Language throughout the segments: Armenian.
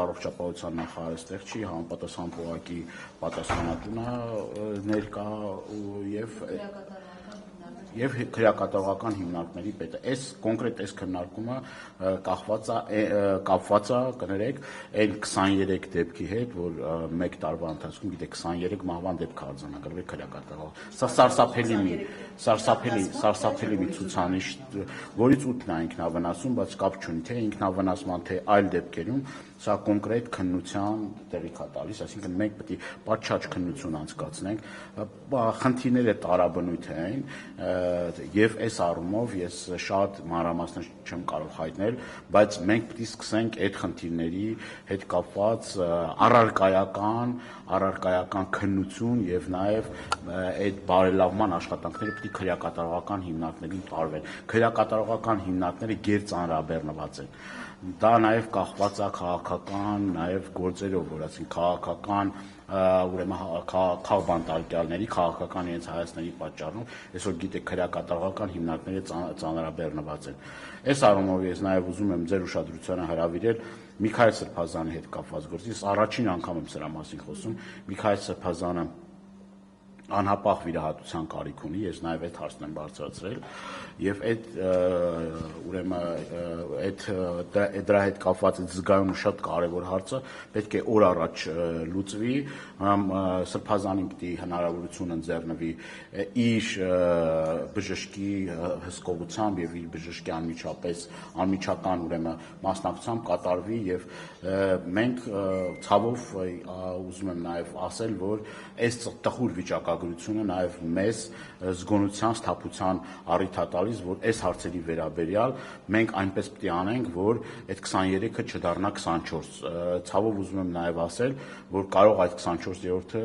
առողջապահության նախարարը ստեղ չի, համապատասխան փողակի պատասխանատունը ներկա եւ քրեակատարողական հիմնարկների պետը։ Այս կոնկրետ այս քննարկումը կապված է, կներեք, այն 23 դեպքի հետ, որ մեկ տարվա ընթացքում, գիտեք, 23 մահվան դեպք արձանագրվել քրեակատարող։ Սա սարսափելի մի ցուցանիշ, որից 8-ն է ինքնավնասում, բայց կապ չունի, թե ինքնավնասման, թե այլ դեպքերում, սա կոնկրետ քննության տեղիք է տալիս, այսինքն մենք պետք է պատշաճ քննություն անցկացնենք, խնդիրները տարաբնույթ են, եւ այս առումով ես շատ մանրամասներ չեմ կարող հայտնել, բայց մենք պետք է սկսենք այդ խնդիրների հետ կապված առարկայական քննություն եւ նաեւ այդ բարելավման աշխատանքները պետք է քրեակատարողական հիմնարկներին տարվեն։ Քրեակատարողական հիմնարկները գերծանրաբեռնված են։ Դա նաև կախված է քաղաքական նաև գործերով, որ ասենք քաղաքական ուրեմն քաղբանտարկյալների, քաղաքական իրենց հայացքների պատճառով, այսօր գիտեք քրեակատարողական հիմնարկները ծանրաբեռնված են։ Այս առումով ես նաև ուզում եմ ձեր ուշադրությանը հրավիրել Միքայել Սրբազանի հետ կապված գործի, ես առաջին անգամ եմ սրա մասին խոսում, Միքայել Սրբազանը անհապաղ վիրահատության կարիք ունի, ես նաև այդ հարցն եմ բարձրացրել, եւ այդ ուրեմն դրա հետ կապված զգայուն շատ կարևոր հարցը պետք է օր առաջ լուծվի, Սրբազանին պետք է հնարավորություն ընձեռնվի իր բժշկի հսկողությամբ եւ իր բժշկի անմիջական ուրեմն մասնակցությամբ կատարվի եւ մենք ցավով ուզում եմ նաեւ ասել, որ այս տխուր վիճակագրությունը նաեւ մեզ զգոնության, սթափության առիթ է տալիս, որ այս հարցերի վերաբերյալ մենք այնպես պետք է անենք, որ այդ 23-ը չդառնա 24։ Ցավով ուզում եմ նաեւ ասել, որ կարող այդ 24-րդը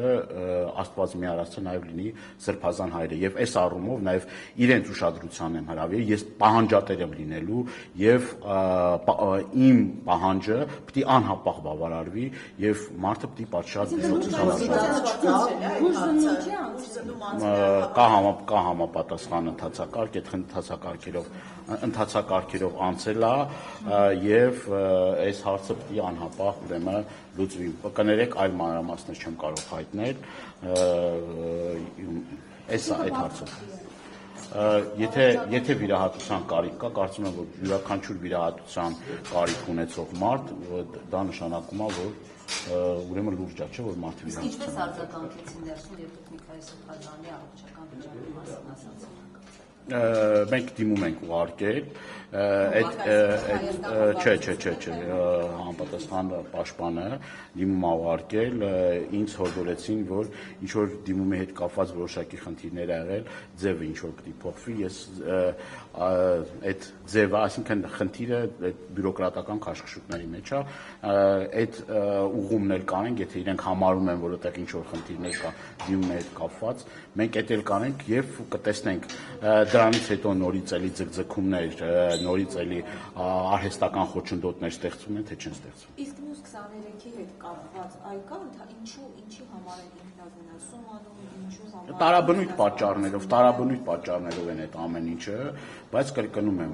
Աստված մի արածը նաեւ լինի Սրբազան հայրը եւ այս առումով նաեւ իրենց ուշադրությանն եմ հրավիրել, ես պահանջատեր եմ լինելու եւ իմ պահանջը պետք է անհապաղ բավարարվի եւ մարդը պետք է պատշաճ կա համապատասխան ընթացակարգ, այդ ընթացակարգերով անցել է եւ այս հարցը պետք է անհապաղ ուրեմն լուծվի։ Կներեք, այլ մանրամասներ չեմ կարող հայտնել այդ հարցով։ Եթե վիրահատության կարիք կա, կարծում եմ, որ յուրաքանչյուր վիրահատության կարիք ունեցող մարդ, դա նշանակում է, որ ուրեմն լուրջ է, չէ՞, որ մարդը վիրահատության։ Ինչպես արձագանքեցին ներսում, երբ դուք Միքայել Սրբազանի առողջական վիճակի մասին ասացիք։ Մենք դիմում ենք ուղարկել, չէ, համապատասխան պաշտպանը դիմում ուղարկել, ինձ հորդորեցին, որ ինչ-որ դիմումի հետ կապված որոշակի խնդիրներ ա եղել, ձևը ինչ-որ պետք է փոխվի, ես այդ ձևը, այսինքն խնդիրը բյուրոկրատական քաշքշուկների մեջ է, այդ ուղումն էլ կանենք, եթե իրենք համարում են, որ այդտեղ ինչ-որ խնդիրներ կա դիմումի հետ կապված, մենք այդ էլ կանենք եւ կտեսնենք դրանից հետո նորից էլի ձգձգումներ, նորից էլի արհեստական խոչընդոտներ ստեղծում են, թե չեն ստեղծում։ Իսկ մյուս 23-ի հետ կապված այ կա ինչի համար են ինքնավնասում անում, ինչու համար տարաբնույթ պատճառներով են այդ ամեն ինչը, բայց կրկնում եմ,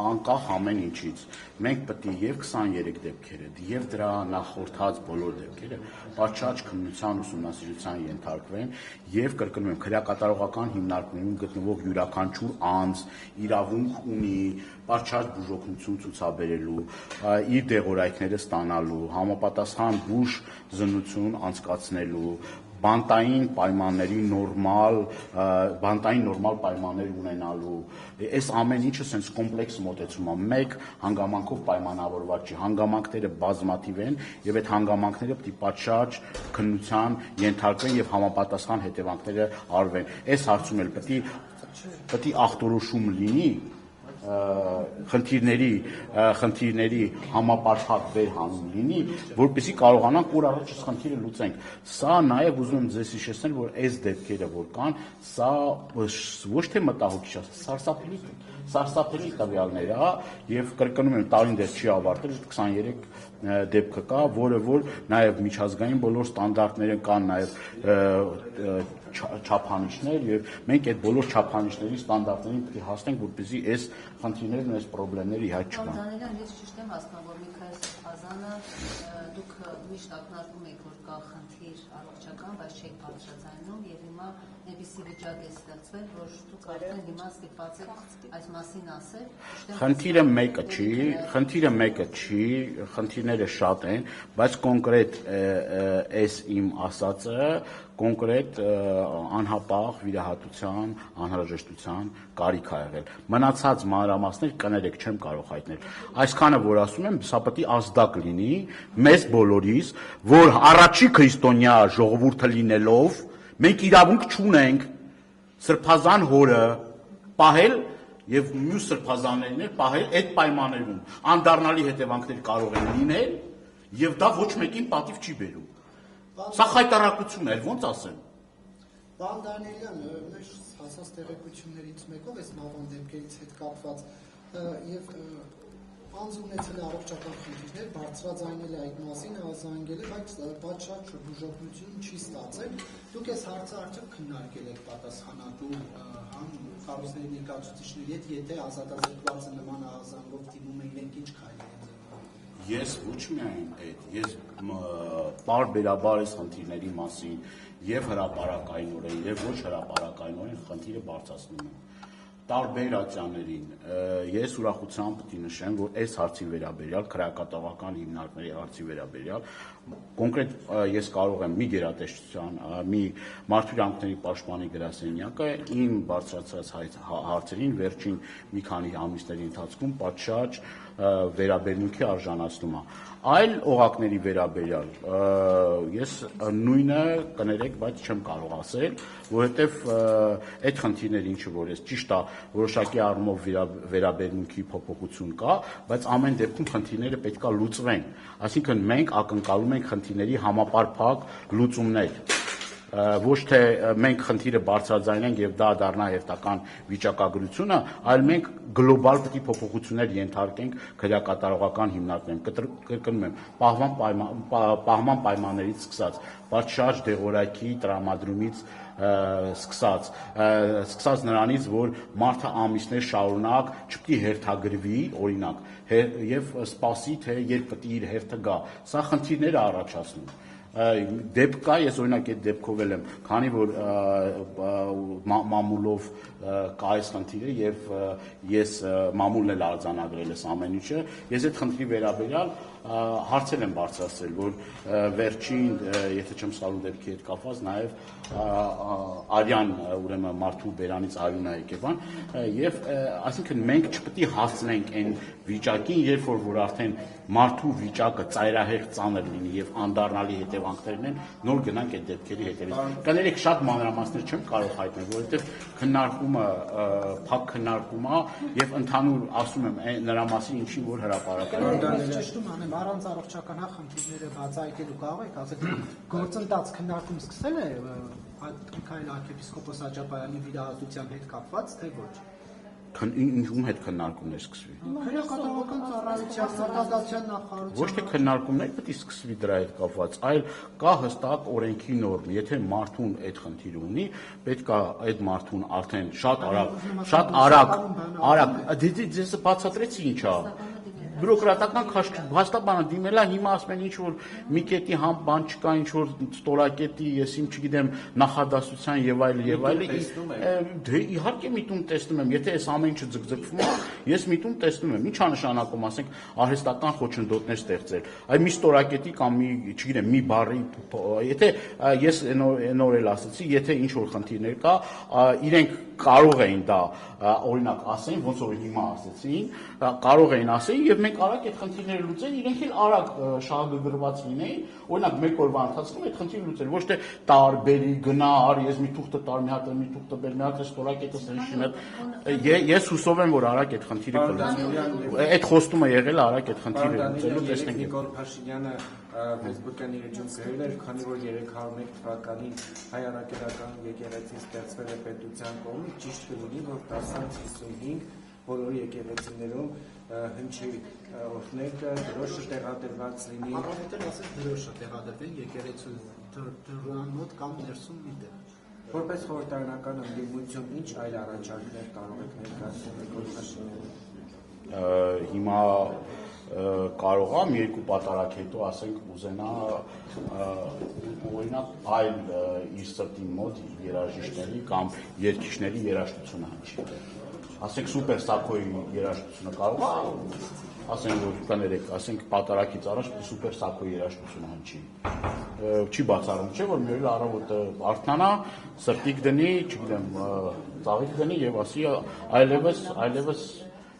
անկախ ամեն ինչից, մենք պետք է եւ 23 դեպքերը, եւ դրա նախորդած բոլոր դեպքերը պատշաճ քննության ուսումնասիրության ենթարկվեն եւ կրկնում եմ, քրեակատարողական հիմնարկներում գտնվող յուրաքանչյուր անձ իրավունք ունի պատշաճ բուժօգնություն ցուցաբերելու, իր դեղորայքները ստանալու, համապատասխան բուժ զննություն անցկացնելու, բանտային նորմալ պայմաններ ունենալու, այս ամեն ինչը sense կոմպլեքս մոտեցում է, մեկ հանգամանքով պայմանավորված չի, հանգամանքները բազմաթիվ են եւ այդ հանգամանքները պետք է պատշաճ քննության ենթարկվեն եւ համապատասխան հետևանքները արվեն։ Այս հարցում էլ պետք է ախտորոշում լինի խնդիրների համապարփակ վերհանում լինի, որպեսզի կարողանանք օր առաջ խնդիրը լուծենք։ Սա նաև ուզում եմ ձեզ հիշեցնել, որ այս դեպքերը, որ կան, սա ոչ թե մտահոգիչ է, սարսափելի տվյալներ է եւ կրկնում եմ, տարին դեռ չի ավարտել, 23 դեպքը կա, որը որ նաև միջազգային բոլոր ստանդարտները կան, նաև չափանիշներ եւ մենք այդ բոլոր չափանիշների ստանդարտներին պետք է հասնենք, որպեսզի այս խնդիրներն ու այս խնդիրները իհաց չկան։ Դանիելյան, ես ճիշտ եմ հասկանում, որ Միքայել Սրբազանը դուք միշտ ակնարկում եք, որ կա խնդիր առողջական, բայց չեք բարձրաձայնում եւ հիմա այնպիսի վիճակ է ստեղծվել, որ դուք արդեն հիմա ստիպված եք այս մասին ասել։ Խնդիրը մեկը չի, խնդիրները շատ են, բայց կոնկրետ այս իմ ասածը կոնկրետ անհապաղ վիրահատության, անհրաժեշտության կարիք ա եղել։ Մնացած մանրամասներ կներեք չեմ կարող հայտնել։ Այսքանը որ ասում եմ, սա պետք է ազդակ լինի մեզ բոլորիս, որ առաջի քրիստոնյա ժողովուրդը լինելով մենք իրավունք չունենք սրբազան հորը պահել եւ մյուս սրբազաններին էլ պահել այդ պայմաններում։ Անդառնալի հետևանքներ կարող են լինել եւ դա ոչ մեկին պատիվ չի բերում։ Սա խայտարակություն է, ոնց ասեմ։ Պարոն Դանիելյան, մեր հասած տեղեկություններից մեկով այս մահվան դեպքերից հետ կապված եւ անձ ունեցել է առողջական խնդիրներ, բարձրաձայնել է այդ մասին, ազանգել է, բայց պատշաճ բուժօգնություն չի ստացել։ Դուք այս հարցը արդյոք քննարկել եք պատասխանատու կառույցների ներկայացուցիչների հետ, եթե ազատազրկվածը նման ահազանգով դիմում է, իրենք ինչ քայլեր են ձեռնարկում։ Ես ոչ միայն այդ, ես պարբերաբար այս խնդիրների մասին եւ հրապարակայնորեն եւ ոչ հրապարակայնորեն խնդիրը բարձրացնում եմ։ Տարբեր ատյաններին ես ուրախությամբ պետք է նշեմ, որ այս հարցի վերաբերյալ քրեակատավական հիմնարկների հարցի վերաբերյալ կոնկրետ ես կարող եմ մի գերատեսչության, մի մարդու իրավունքների պաշտպանի գրասենյակը իմ բարձրացած հարցերին վերջին մի քանի ամիսների ընթացքում պատշաճ վերաբերմունքի արժանացնում է։ Այլ օղակների վերաբերյալ ես նույնը կներեք, բայց չեմ կարող ասել, որովհետև այդ խնդիրները ինչը որ ես ճիշտ է, որոշակի առումով վերաբերմունքի փոփոխություն կա, բայց ամեն դեպքում խնդիրները պետք է լուծվեն։ Այսինքն մենք ակնկալում ենք խնդիրների համապարփակ լուծումներ։ Ոչ թե մենք խնդիրը բարձրաձայնենք եւ դա դառնա հերթական վիճակագրությունը, այլ մենք գլոբալ պետք է փոփոխություններ ենթարկենք քրեակատարողական հիմնարկներում։ Կրկնում եմ, պահման պայմաններից սկսած, պատշաճ դեղորայքի տրամադրումից սկսած նրանից, որ մարդը ամիսներ շարունակ չպետք է հերթագրվի, օրինակ, եւ սպասի, թե երբ պետք է իր հերթը գա։ Սա խնդիրներ է առաջացնում։ Դեպք կա, ես օրինակ այդ դեպքով եմ, քանի որ մամուլով կա այս խնդիրը եւ ես մամուլն էլ արձանագրել ես ամեն ինչը, ես այդ խնդրի վերաբերյալ հարցեր եմ բարձրացրել, որ վերջին, եթե չեմ սխալվում դեպքի հետ կապված, նաեւ արյան ուրեմն մարդու բերանից արյուն է եկել, եւ այսինքն մենք չպետք է հասնենք այն վիճակին, երբ որ արդեն մարդու վիճակը ծայրահեղ ծանր լինի եւ անդառնալի հետևանքներն են, նոր գնանք այդ դեպքերի հետևից։ Կներեք, շատ մանրամասներ չեմ կարող հայտնել, որովհետեւ քննարկումը փակ քննարկում է եւ ընդհանուր ասում եմ նրա մասին ինչին որ հրապարակել առանց առողջական խնդիրները բացահայտելու կարող եք ասել գործընթաց քննարկում սկսել է Միքայել arczepiskopos Աջապայանի վիրահատության հետ կապված թե ոչ Ում հետ քննարկումներ սկսվի։ Քրեակատարողական ծառայության արտադրության նախարարության Ոչ թե քննարկումներ պետք է սկսվի դրա հետ կապված, այլ կա հստակ օրենքի նորմ, եթե մարդուն այդ խնդիրը ունի, պետք է այդ մարդուն արդեն շատ արագ, դες բացատրեցի ինչ է։ Բյուրոկրատական քաշք հաստաբանը դիմել է հիմա ասում են ինչ որ մի կետի համ բան չկա ինչ որ ստորակետի ես իմ չգիտեմ նախադասության եւ այլ դե իհարկե միտում տեսնում եմ եթե այս ամեն ինչը ձգձգվում է ես միտում տեսնում եմ ինչա նշանակում ասենք արհեստական խոչընդոտներ ստեղծել այ մի ստորակետի կամ մի չգիտեմ մի բառի եթե ես նոր էլ ասացի եթե ինչ որ խնդիրներ կա իրենք կարող էին դա օրինակ ասեն ոնց որ հիմա ասեցին կարող էին ասել եւ մենք արագ այդ խնդիրները լուծեն իրենք էլ արագ շահագրգռված լինեին օրինակ մեկ օրվա ընթացքում այդ խնդիրը լուծել ոչ թե տարբերի գնար ես մի թուղթը տար մի հատ մի թուղթը բեր մի հատ ստորակետը սրիշինը ես հուսով եմ որ արագ այդ խնդիրը կլուծվի այդ խոստումը եղել է արագ այդ խնդիրը լուծելու տեսնենք Նիկոլ Փաշինյանը Facebook-ին իր ջում գրել էր քանի որ 301 թվականին հայ առաքելական եկեղեցին ստեղծվել է պետության կողմից ճիշտ կլինի որ 1055 բոլոր եկեղեցիներում հնչի օրհնեկը դրոշը տեղադրված լինի Առավոտել ասել դրոշը տեղադրվեն եկեղեցու դրան մոտ կամ ներսում մի տեղ որպես խորհրդարանական ընդդիմություն ինչ այլ առաջարկներ կարող եք ներկայացնել Նիկոլ Փաշինյանը հիմա կարող է մի երկու պատարակ հետո ասենք ուզենա օրինակ այլ իր սրտի մոտ երաժիշտների կամ երգիչների երաժշտությունը հնչի։ Ասենք սուպեր սակոյի երաժշտությունը կարող է ասենք որ կներեք, ասենք պատարակից առաջ սուպեր սակոյի երաժշտությունը հնչի։ Չի բացառում, չէ՞ որ մի օր առավոտը արթնանա, սրտիկ դնի, չգիտեմ, ծաղիկ դնի եւ ասի այլևս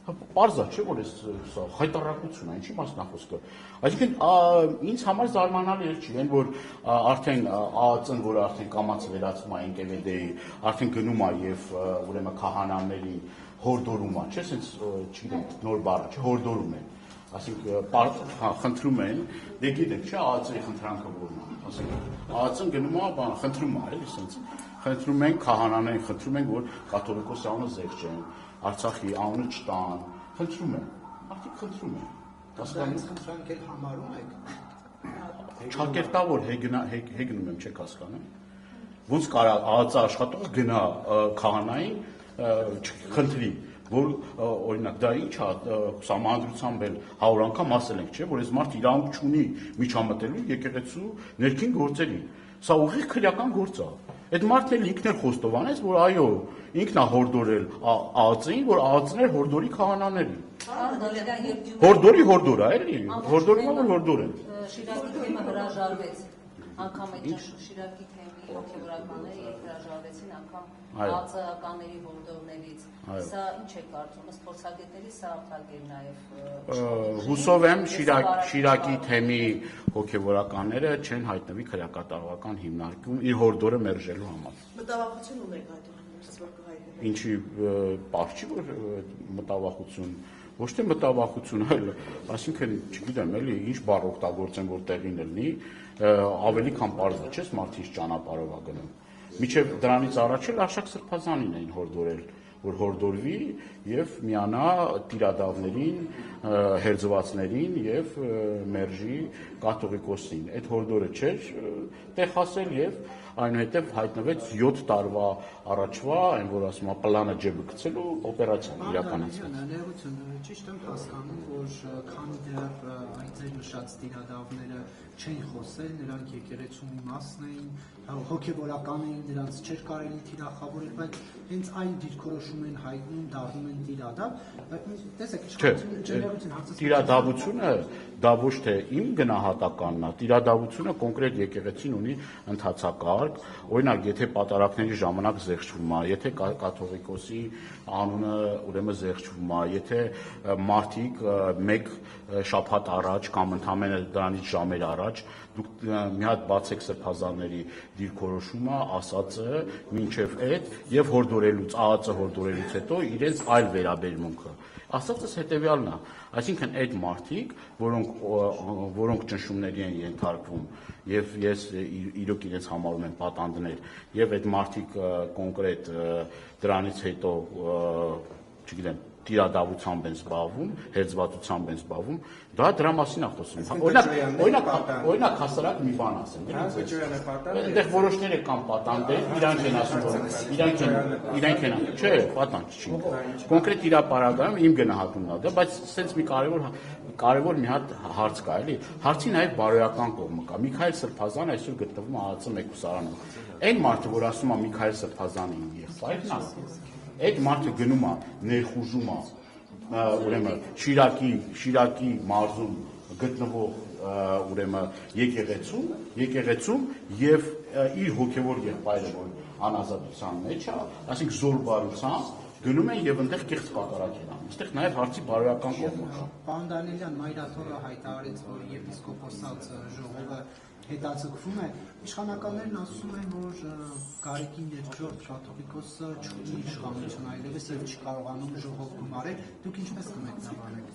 Պարզա չէ որ սա հայտարարություն է, ինչի մասն է խոսքը։ Այսինքն ինձ համար զարմանալի է չի, այն որ արդեն ԱԱԾ-ն, որ արդեն կամաց վերածվում է NKVD-ի, արդեն գնում է եւ ուրեմն քահանաների հորդորում է, չէ՞, ասենց չգիտեմ, նոր բառը, չէ, հորդորում են։ Այսինքն խնդրում են, դե գիտեք, չէ, ԱԱԾ-ի խնդրանքը որն է, ասենք ԱԱԾ-ն գնում է, բան, խնդրում է, էլի, ասենց խնդրում են քահանաներին, խնդրում են, որ կաթոլիկոսի անունը զեղչեն, Արցախի անունը չտան, խնդրում են, արդեն խնդրում են։ Դրանից խնդրանքել համարում եք։ Չակերտավոր հեգնում եմ, չեք հասկանում։ Ոնց կարա ԱԱԾ աշխատող գնա քահանային խնդրի, որ օրինակ դա ինչ է, սահմանադրությամբ էլ 100 անգամ ասել ենք, չէ, որ այս մարդ իրավունք չունի միջամտելու եկեղեցու ներքին գործերին։ Սա ուղիղ քրեական գործ է։ Այդ մարդն էլ ինքն էլ խոստովանեց, որ այո, ինքն է հորդորել ԱԱԾ-ին, որ ԱԱԾ-ն էր հորդորի քահանաներին։ Հորդորի հորդոր է, էլի, հորդորում է, որ հորդոր են։ Շիրակի թեմը հրաժարվեց, անգամ այդ Շիրակի թեմի հոգևորականները երբ հրաժարվեցին, անգամ ԱԱԾ-ականների հորդորներից։ Սա ինչ է կարծում, ըստ փորձագետների սա արտակ էր նաև։ Հուսով եմ Շիրակի թեմի հոգևորականները չեն հայտնվի քրեակատարողական հիմնարկում իր հորդորը մերժելու համար։ Մտավախություն ունեք այդ որ կհայտնվի։ Ինչի պարզ չի որ մտավախություն, ոչ թե մտավախություն, այլ այսինքն չգիտեմ էլի ինչ բառ օգտագործեմ որ տեղին լինի, ավելի քան պարզ է, չէ՞, մարդի ճանապարհով է գնում։ Միջև դրանից առաջ էլ Արշակ Սրբազանին էին հորդորել, որ հորդորվի եւ միանա տիրադավներին, հերձվածներին եւ մերժի կաթողիկոսին։ Այդ հորդորը չէր տեղ հասել եւ այնուհետև հայտնվեց 7 տարվա առաջվա, այն որ ասում է պլանը ջեբը գցելու օպերացիան իրականացվեց։ Ներողություն, ճիշտ եմ հասկանում, որ քանի դեռ այդ ձեր նշած տիրադավները չէին խոսել, նրանք եկեղեցու մի մասն էին, հոգևորական էին, նրանց չէր կարելի թիրախավորել, բայց հենց այն դիրքորոշում են հայտնում, դառնում են տիրադավ, տեսեք, իշխանություն տիրադավությունը դա ոչ թե իմ գնահատականն է, տիրադավությունը կոնկրետ եկեղեցին ունի ընթացակարգ, օրինակ, եթե պատարակների ժամանակ զեղչվում է, եթե կաթողիկոսի անունը ուրեմն զեղչվում է, եթե մարդիկ մեկ շաբաթ առաջ կամ ընդամենը դրանից ժամեր առաջ դուք մի հատ բացեք սրբազանների դիրքորոշումը, ասածը, մինչև այդ եւ հորդորելուց, ԱԱԾ հորդորելուց հետո իրենց այլ վերաբերմունքը։ Ասածս հետեւյալն է, այսինքն այդ մարդիկ, որոնք ճնշումների են ենթարկվում եւ ես իրոք իրենց համարում եմ պատանդներ եւ այդ մարդիկ կոնկրետ դրանից հետո չգիտեմ տիրադավությամբ են զբաղվում, հերձվածությամբ են զբաղվում, դա դրա մասին է խոսում։ Օրինակ հասարակ մի բան ասեմ։ Այնտեղ որոշները կան պատանդներ, իրանք են ասում, որ իրանք են, չէ, պատանդ չի։ Կոնկրետ իր ապարագայում իմ գնահատումն է դա, բայց սենց մի կարևոր մի հատ հարց կա, էլի։ Հարցի նաև բարոյական կողմը կա։ Միքայել Սրբազանը այսօր գտնվում է ԱԱԾ մեկուսարանում։ Այն մարդը, որ ասում է Միքայել Սրբազանի եղբայրն է, այդ մարդը գնում է, ներխուժում է, ուրեմն Շիրակի մարզում գտնվող ուրեմն եկեղեցում եւ իր հոգեվոր եղբայրը, որ անազատության մեջ է, այսինքն զորբարությամբ գնում են եւ այնտեղ կեղծ պատարակ են անում։ Այստեղ նաեւ հարցի բարոյական կողմը կա։ Պարոն Դանիելյան, Մայրաթորը հայտարարեց, որ եպիսկոպոսած ժողովը հետաձգվում է, իշխանականներն ասում են, որ Գարեգին II կաթողիկոսը չունի իշխանություն այլևս եւ չի կարողանում ժողով գումարել, դուք ինչպես կմեկնաբանեք։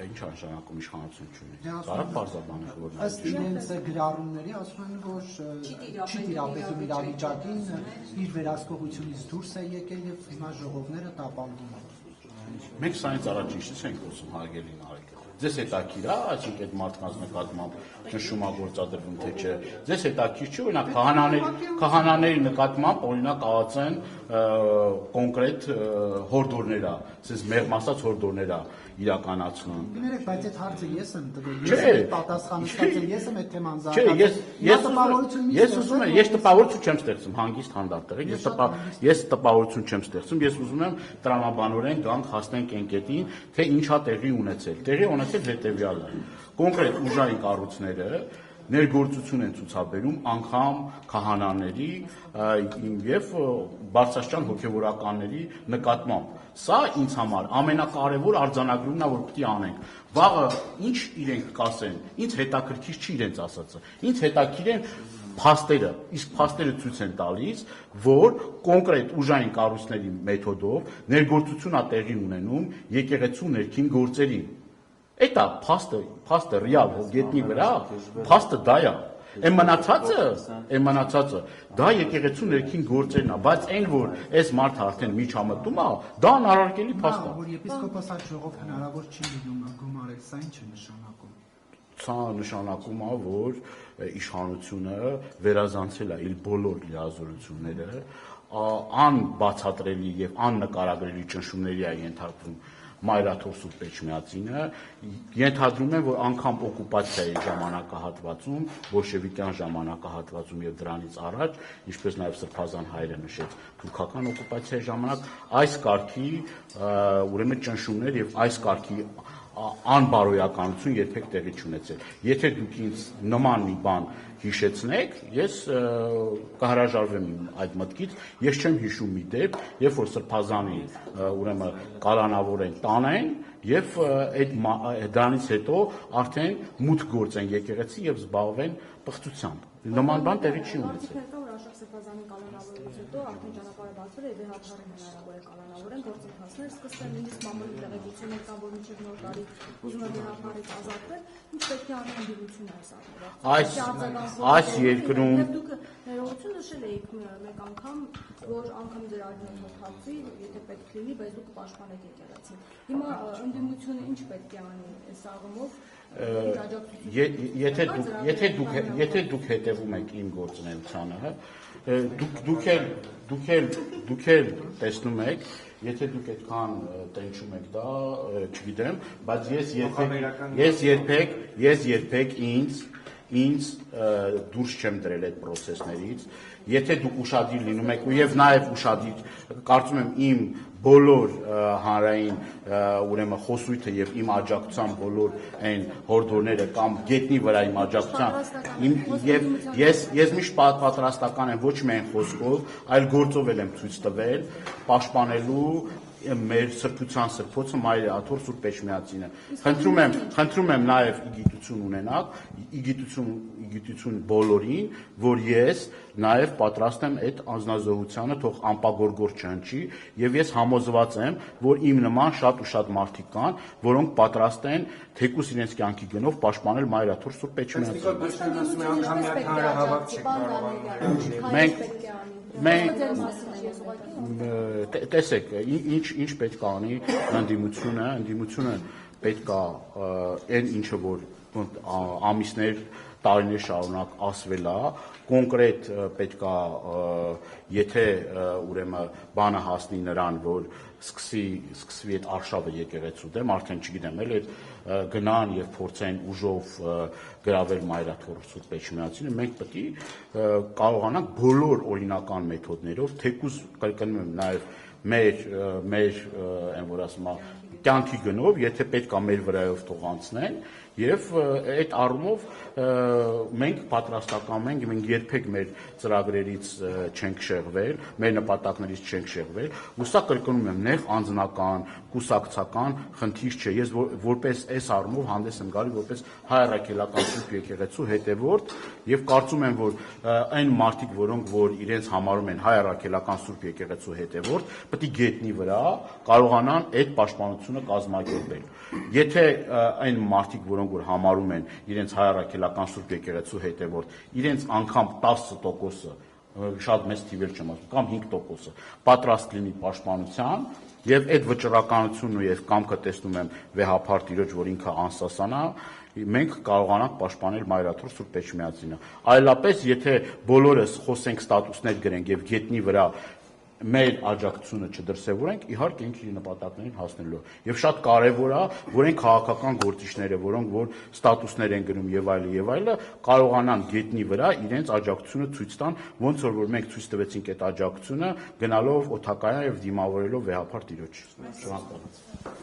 Ինչ նշանակում իշխանություն չունի։ Կարող բարձրաբանել որ ըստ իրենց գրառումների ասում են, որ չի տիրապետում իրավիճակին, իր վերահսկողությունից դուրս է եկել եւ հիմա ժողովները տապալվում են։ Մենք սրանից առաջ ինչից ենք խոսում հարգելի Նարեկ։ Ձեզ հետաքրիր է, այսինքն այդ մարդկանց նկատմամբ ճնշում է գործադրվում թե չէ։ Ձեզ հետաքրիր չի, օրինակ քահանաների նկատմամբ օրինակ ԱԱԾ-ն կոնկրետ հորդորներ է, ասես մեղմ ասած հորդորներ է իրականացնում։ Գներեք, բայց այդ հարցը ես եմ տվել, Չէ, ես եմ պատասխանատու, ես եմ այդ թեման Չէ, ես ուզում եմ, ես տպավորություն չեմ ստեղծում, հանգիստ հանդարտ եղեք, ես տպավորություն չեմ ստեղծում, ես ուզում եմ տրամաբանորեն գանք հասնենք այն կետին, թե ինչա տեղի ունեցել։ Տեղի ունեցել հետևյալը։ Կոնկրետ ուժային կառույցները ներգործություն են ցուցաբերում անգամ քահանաների եւ բարձրաստիճան հոգեվորականների նկատմամբ։ Սա ինձ համար ամենակարևոր արձանագրումն է, որ պետք է անենք։ Վաղը ինչ իրենք կասեն, ինձ հետաքրքիր չի իրենց ասածը։ Ինձ հետաքրքիր են փաստերը, իսկ փաստերը ցույց են տալիս, որ կոնկրետ ուժային կառույցների մեթոդով ներգործություն է տեղի ունենում եկեղեցու ներքին գործերի։ Էտա փաստը ռեալ գետնի վրա, փաստը դա է։ Այն մնացածը դա եկեղեցու ներքին գործերն է, բայց այն որ այս մարդը արդեն միջամտում է, դա անարարկելի փաստ է։ Որ եպիսկոպոսատ ժողով հնարավոր չի լինում գումարել, սա ինչ է նշանակում։ Սա նշանակում է, որ իշխանությունը վերազանցել է իր բոլոր լիազորությունները, անբացատրելի եւ աննկարագրելի ճնշումների է ենթարկվում Մայրաթոր Սուրբ Էջմիածինը, ենթադրում են, որ անգամ օկուպացիայի ժամանակահատվածում, բոլշևիկյան ժամանակահատվածում եւ դրանից առաջ, ինչպես նաեւ Սրբազան հայրը նշեց, թուրքական օկուպացիայի ժամանակ այս կարգի ուրեմն ճնշումներ եւ այս կարգի անբարոյականություն երբեք տեղի չունեցել։ Եթե դուք ինձ նման մի բան հիշեցնեք, ես կհրաժարվեմ այդ մտքից, ես չեմ հիշում մի դեպք, երբ որ Սրբազանի ուրեմն կալանավորեն, տանեն եւ դրանից հետո արդեն մուտք գործեն եկեղեցի եւ զբաղվեն պղծությամբ։ Նման բան տեղի չի ունեցել։ Սրբազանի կալանավորից հետո արդեն ճանապարհը բացվել է վեհապարին հնարավոր է կալանավորեն, գործընթացներ սկսեն, նույնիսկ մամուլի տեղեկություններ կան, որ մինչև նոր տարի ուզում են վեհապարից ազատվել, ինչ պետք է անեն դիրություն այս երկրում եւ դուք ներողություն նշել եք մեկ անգամ, որ անգամ ձեր արյունը մոթացի, եթե պետք լինի, բայց դուք պաշտպանեք եկեղեցին։ Հիմա ընդդիմությունը ինչ պետք է անի այս աղմով Եթե դուք հետևում եք իմ գործունեությանը, դուք էլ տեսնում եք, եթե դուք այդքան տենչում եք դա, չգիտեմ, բայց ես երբեք ինձ դուրս չեմ դրել այդ process-ներից, եթե դուք ուշադիր լինում եք եւ նաեւ ուշադիր, կարծում եմ իմ բոլոր հանրային ուրեմն խոսույթը եւ իմ աջակցության բոլոր այն հորդորները կամ գետնի վրա իմ աջակցության եւ ես միշտ պատրաստական եմ ոչ միայն խոսքով, այլ գործով եմ ցույց տվել պաշտպանելու մեր սրբության սրբոցը Մայրաթոր Սուրբ Էջմիածինը։ Խնդրում եմ նաև իգիտություն ունենաք, իգիտություն բոլորին, որ ես նաև պատրաստ եմ այդ անձնազոհությանը թող անպագորգոր չհնչի, եւ ես համոզված եմ, որ իմ նման շատ ու շատ մարդիկ կան, որոնք պատրաստ են թեկուս իրենց կյանքի գնով պաշտպանել Մայրաթոր Սուրբ Էջմիածինը։ Տեսեք, ինչ պետք է անի ընդդիմությունը պետք է այն ինչը որ ամիսներ տարիներ շարունակ ասվել է, կոնկրետ պետք է եթե ուրեմն բանը հասնի նրան, որ սկսվի այդ արշավը եկեղեցու դեմ, արդեն չգիտեմ, էլ այդ գնան եւ փորձեն ուժով գրավել Մայրաթոր Սուրբ Էջմիածինը, մենք պետք է կարողանանք բոլոր օրինական մեթոդներով, թեկուզ կրկնում եմ նաեւ մեր այն որ ասում է կյանքի գնով, եթե պետք է մեր վրայով թող անցնեն եւ այդ առումով մենք պատրաստական մենք երբեք մեր ծրագրերից չենք շեղվել, մեր նպատակներից չենք շեղվել, ու սա կրկնում եմ նեղ անձնական, կուսակցական խնդիր չէ։ Ես որպես այս առումով հանդես եմ գալի որպես հայ առաքելական Սուրբ եկեղեցու հետևորդ եւ կարծում եմ, որ այն մարդիկ, որոնք որ իրենց համարում են հայ առաքելական Սուրբ եկեղեցու հետևորդ, պետք է գետնի վրա կարողանան այդ պաշտպանությունը կազմակերպել։ Եթե այն մարդիկ, որոնք որ համարում են իրենց հայ առաքելական Սուրբ եկեղեցու հետևորդ, իրենց անգամ 10%-ը, շատ մեծ թիվեր չեմ ասում, կամ 5%-ը պատրաստ լինի պաշտպանության, եւ այդ վճռականությունն եւ կամքը տեսնում եմ վեհապար տիրոջ, որ ինքը անսասանա, մենք կարողանանք պաշտպանել Մայրաթոր Սուրբ Էջմիածինը։ Այլապես, եթե բոլորս խոսենք ստատուսներ գրենք եւ գետնի վրա մեր աջակցությունը չդրսևորենք, իհարկե ինքը իր նպատակներին հասնելու եւ շատ կարեւոր է, որ այն քաղաքական գործիչները, որոնք որ ստատուսներ են գրում եւ այլը, կարողանան գետնի վրա իրենց աջակցությունը ցույց տան, ոնց որ մենք ցույց տվեցինք այդ աջակցությունը գնալով օթակայան եւ դիմավորելով վեհապար տիրոջ։ Շնորհակալություն։